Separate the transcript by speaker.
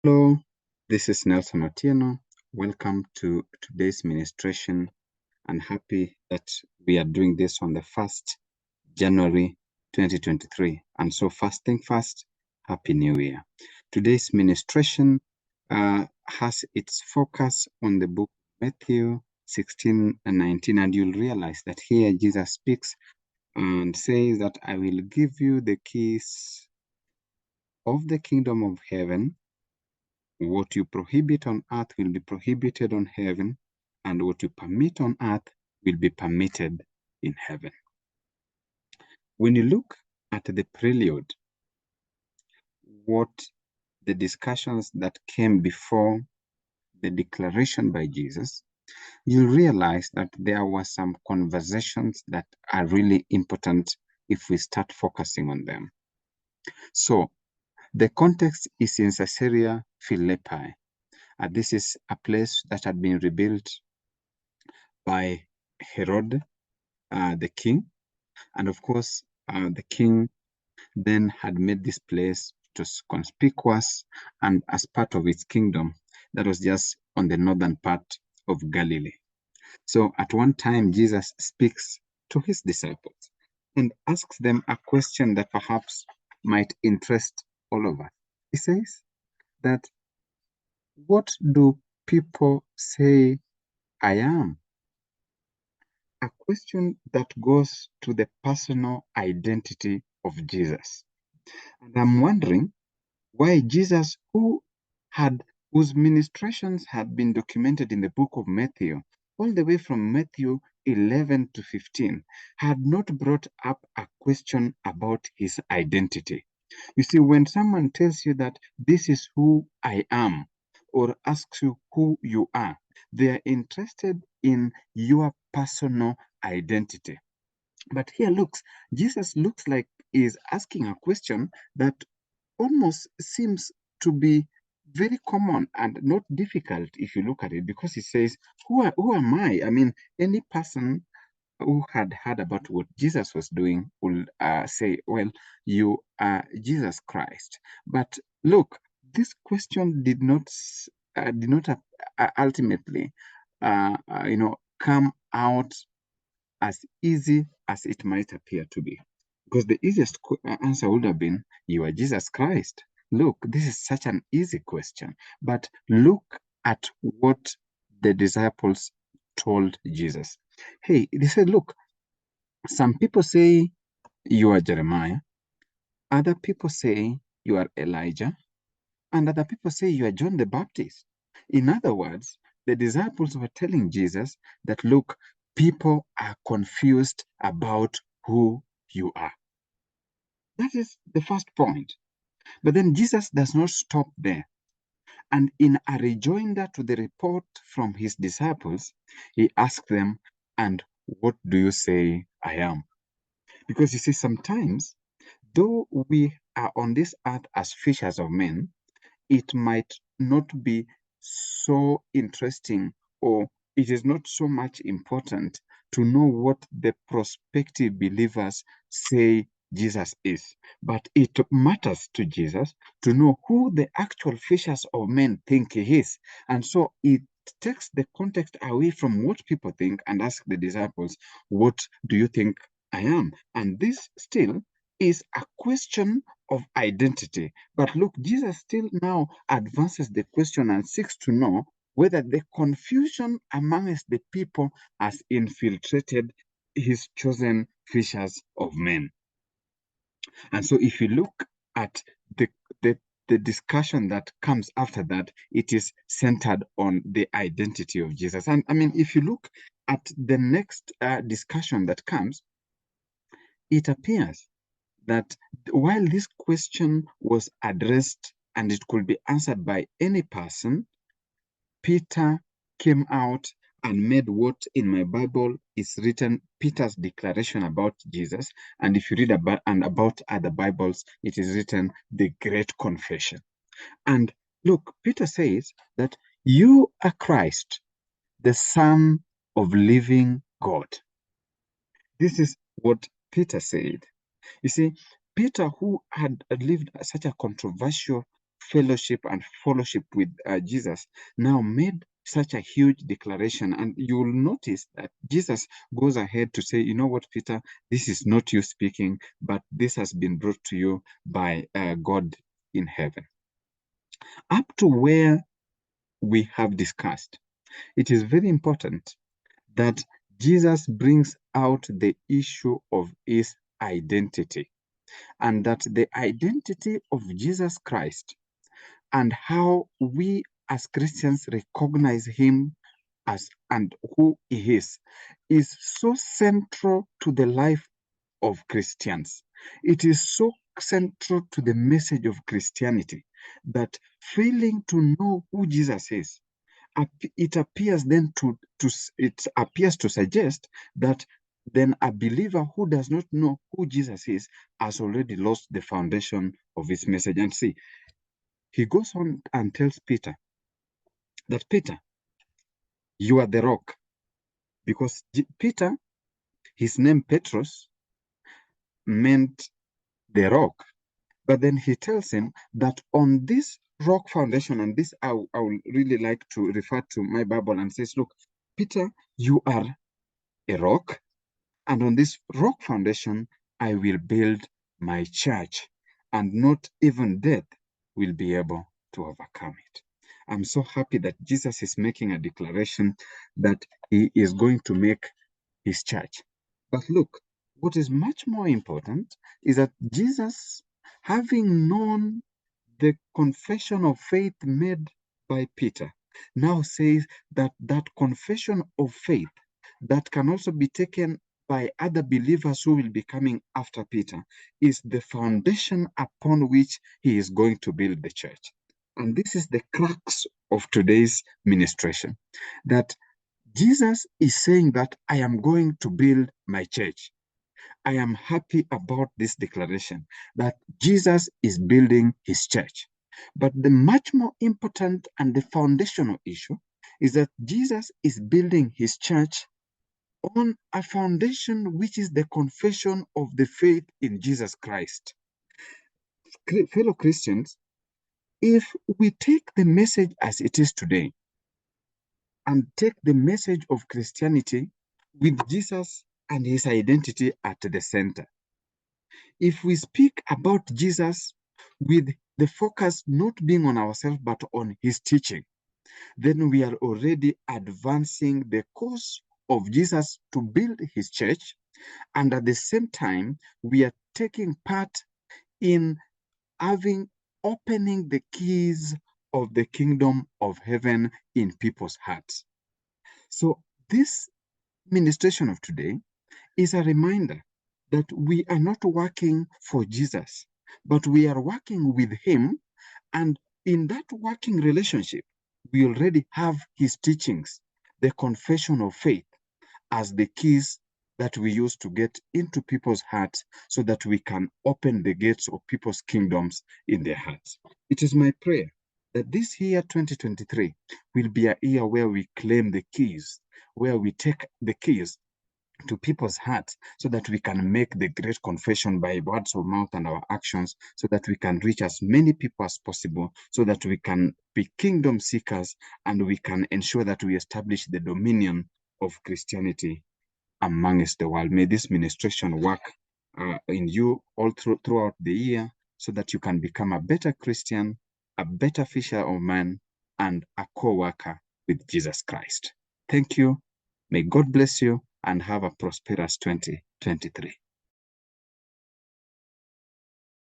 Speaker 1: Hello, this is Nelson Otieno. Welcome to today's ministration, and happy that we are doing this on the 1st January 2023. And so, fasting fast, Happy New Year. Today's ministration has its focus on the book Matthew 16 and 19, and you'll realize that here Jesus speaks and says that I will give you the keys of the kingdom of heaven. What you prohibit on earth will be prohibited on heaven, and what you permit on earth will be permitted in heaven. When you look at the prelude, what the discussions that came before the declaration by Jesus, you realize that there were some conversations that are really important if we start focusing on them. So the context is in Caesarea Philippi. This is a place that had been rebuilt by Herod, the king. And of course, the king then had made this place to conspicuous, and as part of its kingdom, that was just on the northern part of Galilee. So at one time, Jesus speaks to his disciples and asks them a question that perhaps might interest all of us. He says that, what do people say I am? A question that goes to the personal identity of Jesus. And I'm wondering why Jesus, whose ministrations had been documented in the book of Matthew, all the way from Matthew 11 to 15, had not brought up a question about his identity. You see, when someone tells you that this is who I am, or asks you who you are, they are interested in your personal identity. But here Jesus looks like he's asking a question that almost seems to be very common and not difficult if you look at it, because he says, who am I? I mean, any person who had heard about what Jesus was doing will say, well, you are Jesus Christ. But look, this question did not ultimately, come out as easy as it might appear to be. Because the easiest answer would have been, you are Jesus Christ. Look, this is such an easy question. But look at what the disciples told Jesus. Hey, they said, look, some people say you are Jeremiah. Other people say you are Elijah. And other people say you are John the Baptist. In other words, the disciples were telling Jesus that, look, people are confused about who you are. That is the first point. But then Jesus does not stop there. And in a rejoinder to the report from his disciples, he asked them, and what do you say I am? Because you see, sometimes, though we are on this earth as fishers of men, it might not be so interesting, or it is not so much important to know what the prospective believers say Jesus is. But it matters to Jesus to know who the actual fishers of men think he is. And so it takes the context away from what people think and asks the disciples, what do you think I am? And this still is a question of identity. But look, Jesus still now advances the question and seeks to know whether the confusion amongst the people has infiltrated his chosen fishers of men. And so if you look at the discussion that comes after that, it is centered on the identity of Jesus. And I mean, if you look at the next discussion that comes, it appears that while this question was addressed and it could be answered by any person, Peter came out and made what in my Bible is written Peter's declaration about Jesus. And if you read about other Bibles, it is written the Great Confession. And look, Peter says that you are Christ, the Son of living God. This is what Peter said. You see, Peter, who had lived such a controversial fellowship and fellowship with Jesus, now made such a huge declaration. And you will notice that Jesus goes ahead to say, you know what, Peter, this is not you speaking, but this has been brought to you by God in heaven. Up to where we have discussed, it is very important that Jesus brings out the issue of his identity, and that the identity of Jesus Christ and how we as Christians recognize him as and who he is so central to the life of Christians. It is so central to the message of Christianity that failing to know who Jesus is, it appears then it appears to suggest that then a believer who does not know who Jesus is has already lost the foundation of his message. And see, he goes on and tells Peter that, Peter, you are the rock. Because Peter, his name Petros, meant the rock. But then he tells him that on this rock foundation, and this I would really like to refer to my Bible and says, look, Peter, you are a rock, and on this rock foundation, I will build my church, and not even death will be able to overcome it. I'm so happy that Jesus is making a declaration that he is going to make his church. But look, what is much more important is that Jesus, having known the confession of faith made by Peter, now says that that confession of faith that can also be taken by other believers who will be coming after Peter is the foundation upon which he is going to build the church. And this is the crux of today's ministration, that Jesus is saying that I am going to build my church. I am happy about this declaration that Jesus is building his church. But the much more important and the foundational issue is that Jesus is building his church on a foundation which is the confession of the faith in Jesus Christ. Fellow Christians, if we take the message as it is today and take the message of Christianity with Jesus and his identity at the center, if we speak about Jesus with the focus not being on ourselves but on his teaching, then we are already advancing the cause of Jesus to build his church, and at the same time, we are taking part in opening the keys of the kingdom of heaven in people's hearts. So this ministration of today is a reminder that we are not working for Jesus, but we are working with him, and in that working relationship, we already have his teachings, the confession of faith, as the keys that we use to get into people's hearts so that we can open the gates of people's kingdoms in their hearts. It is my prayer that this year, 2023, will be a year where we claim the keys, where we take the keys to people's hearts so that we can make the great confession by words of mouth and our actions, so that we can reach as many people as possible, so that we can be kingdom seekers and we can ensure that we establish the dominion of Christianity amongst the world. May this ministration work in you all throughout the year so that you can become a better Christian, a better fisher of men, and a co-worker with Jesus Christ. Thank you. May God bless you and have a prosperous 2023.